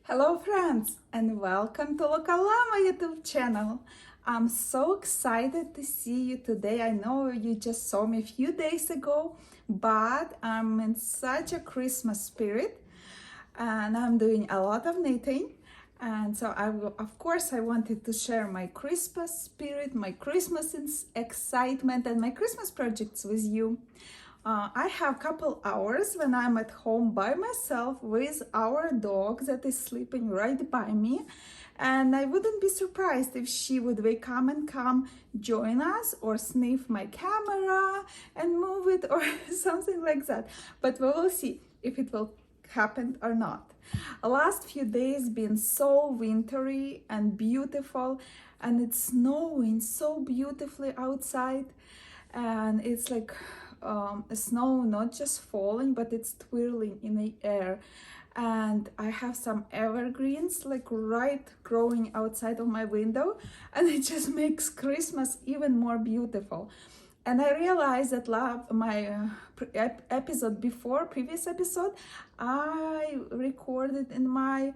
Hello friends and welcome to Lokalama YouTube channel. I'm so excited to see you today. I know you just saw me a few days ago, but I'm in such a Christmas spirit and I'm doing a lot of knitting. And so of course I wanted to share my Christmas spirit, my Christmas excitement and my Christmas projects with you. I have a couple hours when I'm at home by myself with our dog that is sleeping right by me, and I wouldn't be surprised if she would wake up and come join us or sniff my camera and move it or something like that. But we will see if it will happen or not. The last few days been so wintry and beautiful, and it's snowing so beautifully outside, and it's like snow not just falling but it's twirling in the air. And I have some evergreens like right growing outside of my window, and it just makes Christmas even more beautiful. And I realized that my previous episode, I recorded in my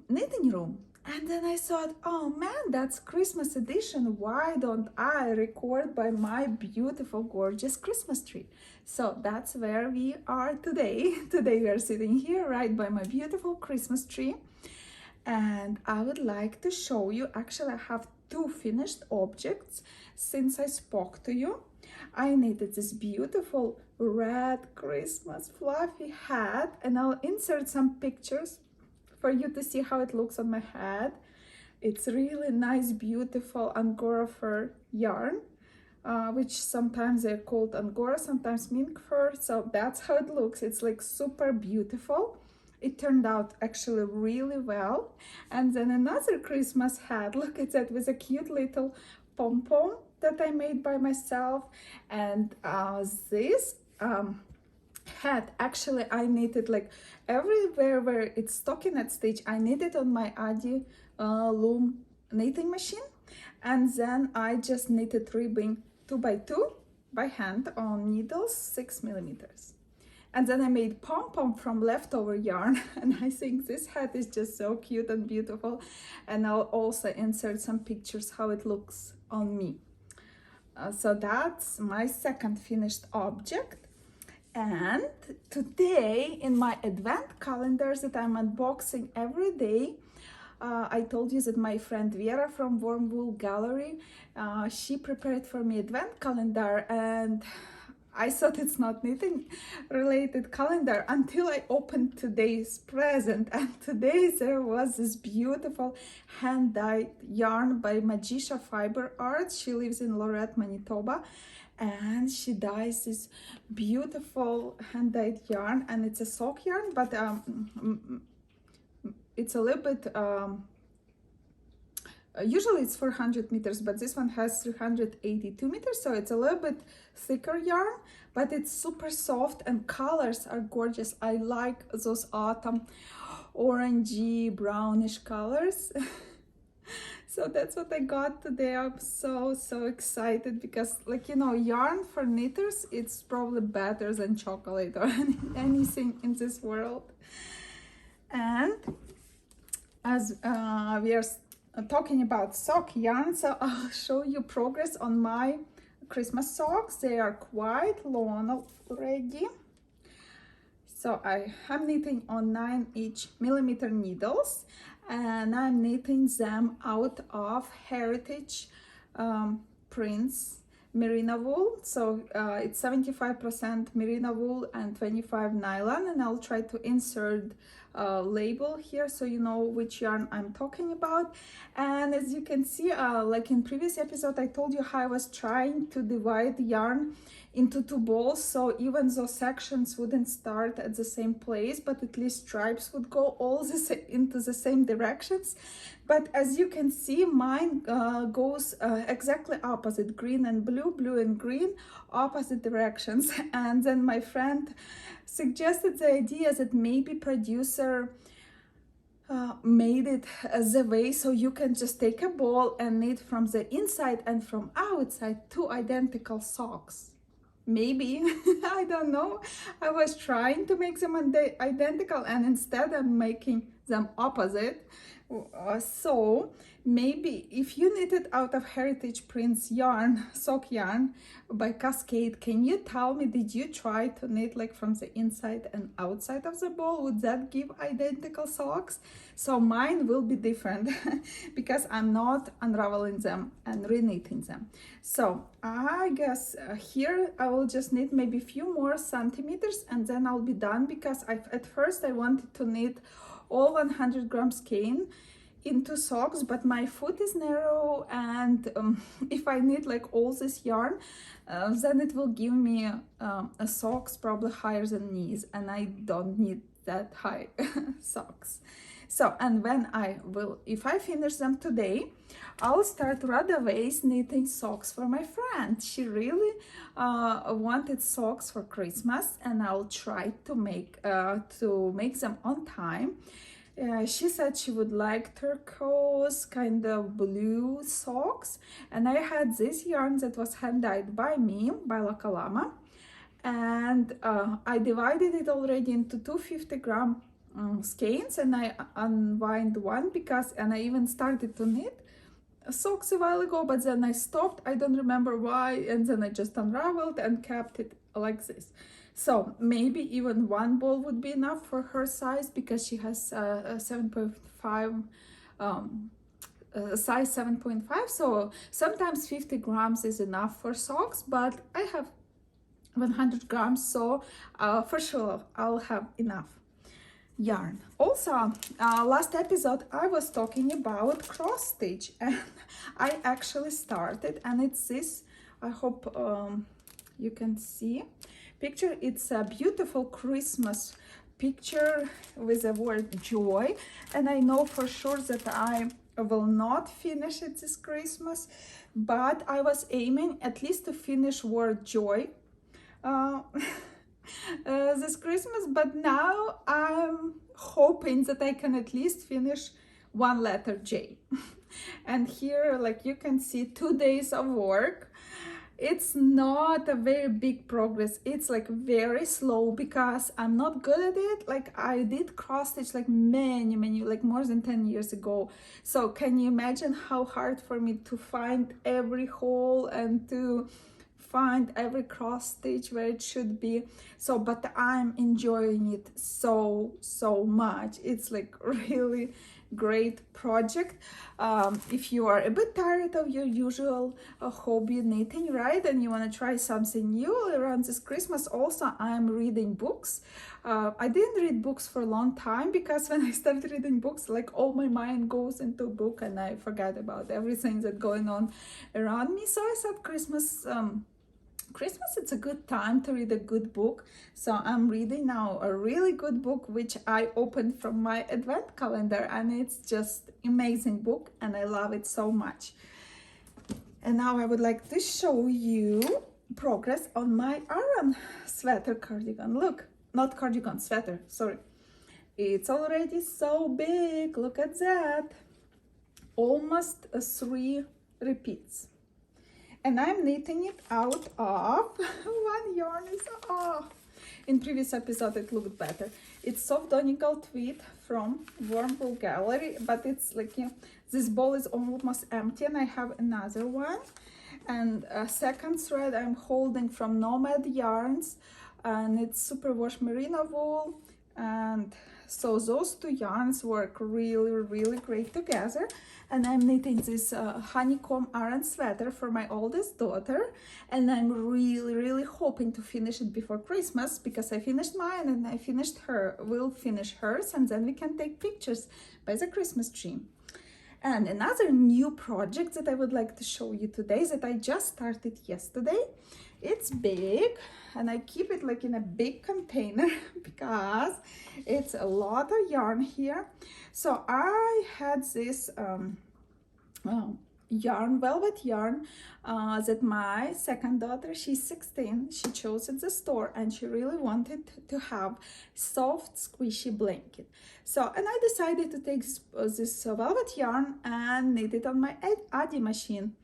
knitting room. And then I thought, oh man, that's Christmas edition. Why don't I record by my beautiful, gorgeous Christmas tree? So that's where we are today. Today we are sitting here right by my beautiful Christmas tree. And I would like to show you, actually I have two finished objects since I spoke to you. I knitted this beautiful red Christmas fluffy hat, and I'll insert some pictures for you to see how it looks on my head. It's really nice, beautiful Angora fur yarn, which sometimes they're called Angora, sometimes mink fur. So that's how it looks. It's like super beautiful. It turned out actually really well. And then another Christmas hat, look at that, with a cute little pom-pom that I made by myself. And this hat, actually I knitted like everywhere where it's stockinette stitch. I knitted on my Adi loom knitting machine, and then I just knitted ribbing 2x2 by hand on needles 6 millimeters. And then I made pom-pom from leftover yarn, and I think this hat is just so cute and beautiful. And I'll also insert some pictures how it looks on me. So that's my second finished object. And today in my advent calendars that I'm unboxing every day, I told you that my friend Vera from Warm Wool Gallery, she prepared for me advent calendar, and I thought it's not knitting related calendar until I opened today's present. And today there was this beautiful hand-dyed yarn by Magisha Fiber Arts. She lives in Lorette, Manitoba, and she dyes this beautiful hand-dyed yarn, and it's a sock yarn, but it's a little bit usually it's 400 meters, but this one has 382 meters, so it's a little bit thicker yarn, but it's super soft and colors are gorgeous. I like those autumn orangey brownish colors. So that's what I got today. I'm so excited because, like, you know, yarn for knitters, it's probably better than chocolate or anything in this world. And as we are talking about sock yarn, so I'll show you progress on my Christmas socks. They are quite long already. So I'm knitting on 9" needles, and I'm knitting them out of Heritage Prince merino wool. So it's 75% merino wool and 25 nylon, and I'll try to insert label here so you know which yarn I'm talking about. And as you can see, like in previous episode, I told you how I was trying to divide yarn into two balls, so even though sections wouldn't start at the same place, but at least stripes would go all into the same directions. But as you can see, mine goes exactly opposite, green and blue, blue and green, opposite directions. And then my friend suggested the idea that maybe producer made it the way so you can just take a ball and knit from the inside and from outside two identical socks. Maybe, I don't know. I was trying to make them identical, and instead I'm making them opposite. So maybe if you knit it out of Heritage Prints yarn, sock yarn by Cascade, can you tell me, did you try to knit like from the inside and outside of the ball? Would that give identical socks? So mine will be different because I'm not unraveling them and reknitting them. So I guess here I will just knit maybe a few more centimeters and then I'll be done, because at first I wanted to knit all 100 gram skein into socks, but my foot is narrow, and if I knit like all this yarn, then it will give me a socks probably higher than knees, and I don't need that high socks. So, and when if I finish them today, I'll start right away knitting socks for my friend. She really wanted socks for Christmas, and I'll try to make them on time. She said she would like turquoise kind of blue socks, and I had this yarn that was hand dyed by me, by La Calama, and I divided it already into 250 gram skeins, and I unwind one and I even started to knit socks a while ago, but then I stopped. I don't remember why, and then I just unraveled and kept it like this. So maybe even one ball would be enough for her size, because she has a 7.5 size 7.5. So sometimes 50 grams is enough for socks, but I have 100 grams, so for sure I'll have enough yarn. Also, last episode I was talking about cross stitch, and I actually started, and it's this, I hope you can see picture. It's a beautiful Christmas picture with the word joy, and I know for sure that I will not finish it this Christmas, but I was aiming at least to finish word joy this Christmas, but now I'm hoping that I can at least finish one letter J. And here, like you can see, 2 days of work. It's not a very big progress. It's like very slow because I'm not good at it. Like I did cross stitch like many, like more than 10 years ago. So can you imagine how hard for me to find every hole and to find every cross stitch where it should be? So, but I'm enjoying it so much. It's like really great project. If you are a bit tired of your usual hobby knitting, right, and you want to try something new around this Christmas, also I'm reading books. I didn't read books for a long time, because when I started reading books, like all my mind goes into a book and I forget about everything that's going on around me. So I thought Christmas, it's a good time to read a good book. So I'm reading now a really good book, which I opened from my advent calendar, and it's just amazing book, and I love it so much. And now I would like to show you progress on my Aran sweater cardigan. Look, not cardigan, sweater, sorry. It's already so big, look at that. Almost 3 repeats. And I'm knitting it out of one yarn is off. In previous episode it looked better. It's soft Donegal tweed from Warm Wool Gallery, but it's like, you know, this ball is almost empty, and I have another one. And a second thread I'm holding from Nomad Yarns, and it's superwash merino wool. And so those 2 yarns work really great together. And I'm knitting this honeycomb Aran sweater for my oldest daughter, and I'm really hoping to finish it before Christmas, because I finished mine and I finished her. We'll finish hers, and then we can take pictures by the Christmas tree. And another new project that I would like to show you today, that I just started yesterday. It's big, and I keep it like in a big container because it's a lot of yarn here. So I had this yarn, velvet yarn, that my second daughter, she's 16, she chose at the store, and she really wanted to have soft squishy blanket. So, and I decided to take this velvet yarn and knit it on my Addi machine.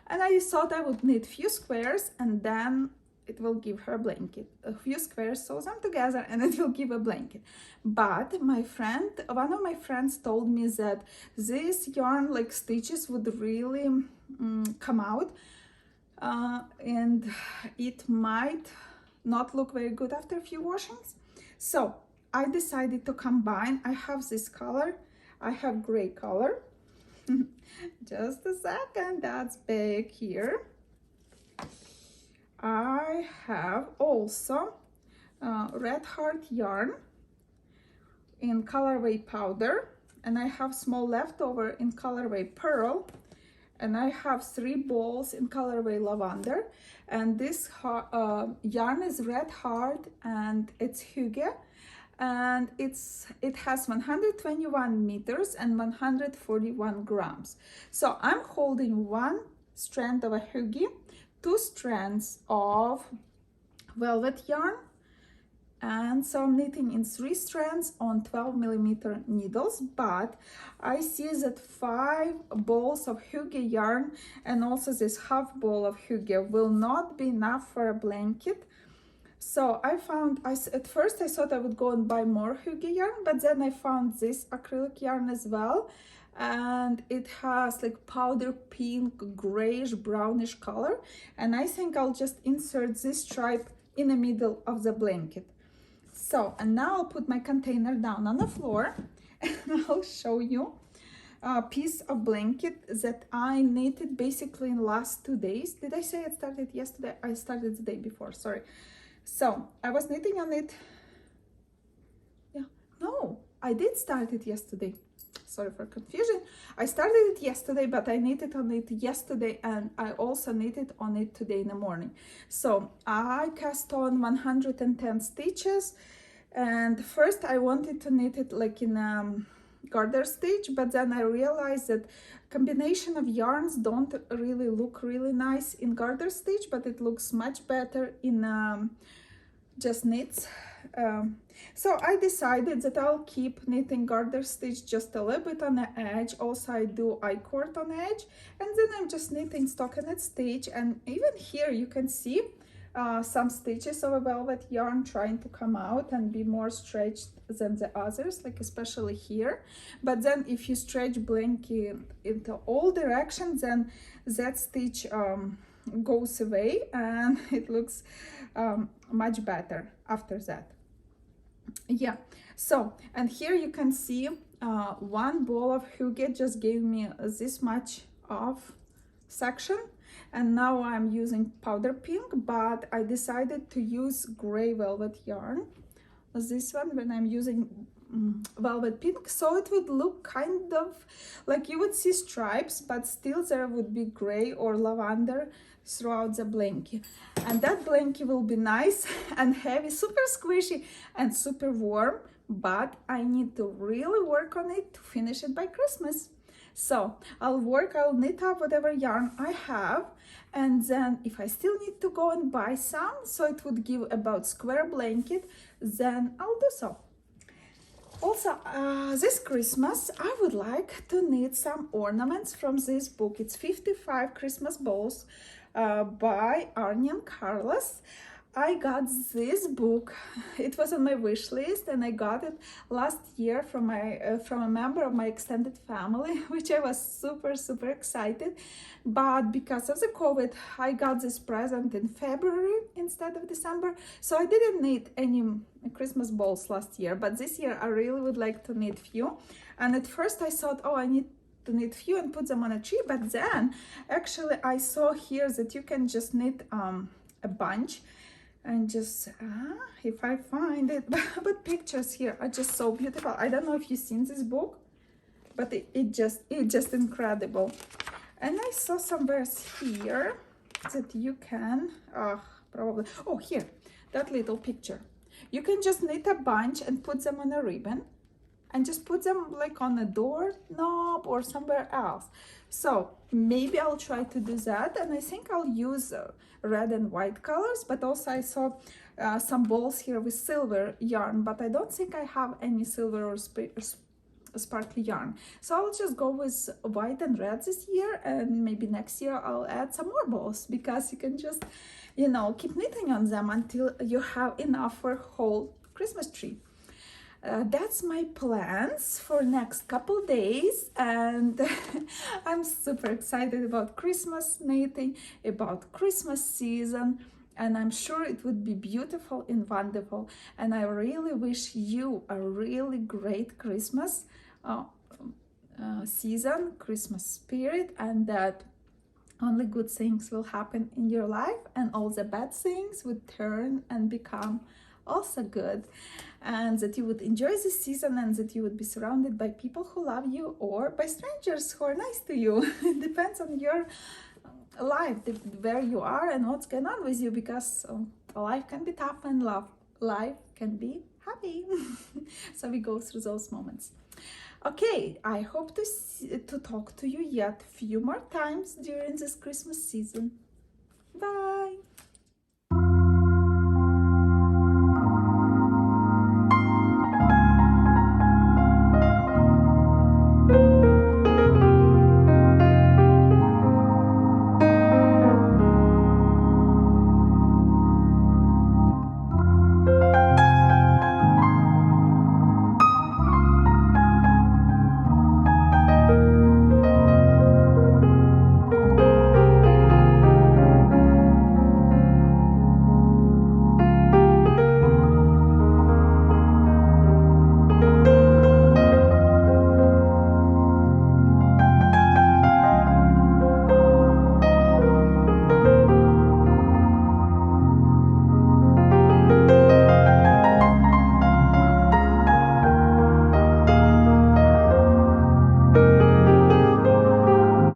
And I thought I would knit few squares and then it will give her a blanket. A few squares, sew them together, and it will give a blanket. But my friend, one of my friends told me that this yarn like stitches would really come out, and it might not look very good after a few washings. So I decided to combine. I have this color, I have gray color. Just a second, that's back here. I have also Red Heart yarn in colorway powder, and I have small leftover in colorway pearl, and I have 3 balls in colorway lavender. And this yarn is Red Heart, and it's Hygge, and it has 121 meters and 141 grams. So I'm holding 1 strand of a Hygge, 2 strands of velvet yarn, and so I'm knitting in 3 strands on 12mm needles. But I see that 5 balls of Hygge yarn and also this half ball of Hygge will not be enough for a blanket. So I found, at first I thought I would go and buy more Hygge yarn, but then I found this acrylic yarn as well, and it has like powder pink, grayish, brownish color, and I think I'll just insert this stripe in the middle of the blanket. So, and now I'll put my container down on the floor and I'll show you a piece of blanket that I knitted basically in the last 2 days. Did I say it started yesterday? I started the day before, sorry. So I was knitting on it. Yeah, no, I did start it yesterday. Sorry for confusion. I started it yesterday, but I knitted on it yesterday, and I also knitted on it today in the morning. So I cast on 110 stitches, and first I wanted to knit it like in garter stitch, but then I realized that combination of yarns don't really look really nice in garter stitch, but it looks much better in just knits. So I decided that I'll keep knitting garter stitch just a little bit on the edge. Also I do I-cord on the edge, and then I'm just knitting stockinette stitch. And even here you can see some stitches of a velvet yarn trying to come out and be more stretched than the others, like especially here. But then if you stretch blanket into all directions, then that stitch goes away and it looks much better after that. Yeah, so, and here you can see 1 ball of Hygge just gave me this much of section, and now I'm using powder pink, but I decided to use gray velvet yarn, this one, when I'm using velvet pink, so it would look kind of like you would see stripes, but still there would be gray or lavender throughout the blanket. And that blanket will be nice and heavy, super squishy and super warm, but I need to really work on it to finish it by Christmas. So I'll knit up whatever yarn I have, and then if I still need to go and buy some, so it would give about square blanket, then I'll do so. Also, this Christmas, I would like to knit some ornaments from this book. It's 55 Christmas Balls by Arnie and Carlos. I got this book. It was on my wish list, and I got it last year from a member of my extended family, which I was super excited. But because of the COVID, I got this present in February instead of December, so I didn't knit any Christmas balls last year. But this year I really would like to knit few. And at first I thought, oh, I need to knit few and put them on a tree. But then actually I saw here that you can just knit a bunch. And just if I find it, but pictures here are just so beautiful. I don't know if you've seen this book, but it's just incredible. And I saw somewhere here that you can probably, oh, here, that little picture, you can just knit a bunch and put them on a ribbon and just put them like on a door knob or somewhere else. So maybe I'll try to do that, and I think I'll use red and white colors, but also I saw some balls here with silver yarn, but I don't think I have any silver or sparkly yarn. So I'll just go with white and red this year, and maybe next year I'll add some more balls, because you can just, you know, keep knitting on them until you have enough for a whole Christmas tree. That's my plans for next couple days, and I'm super excited about Christmas knitting, about Christmas season, and I'm sure it would be beautiful and wonderful. And I really wish you a really great Christmas season, Christmas spirit, and that only good things will happen in your life, and all the bad things would turn and become also good, and that you would enjoy this season, and that you would be surrounded by people who love you, or by strangers who are nice to you. It depends on your life, where you are and what's going on with you, because life can be tough and life can be happy. So we go through those moments. Okay, I hope to talk to you yet few more times during this Christmas season. Bye.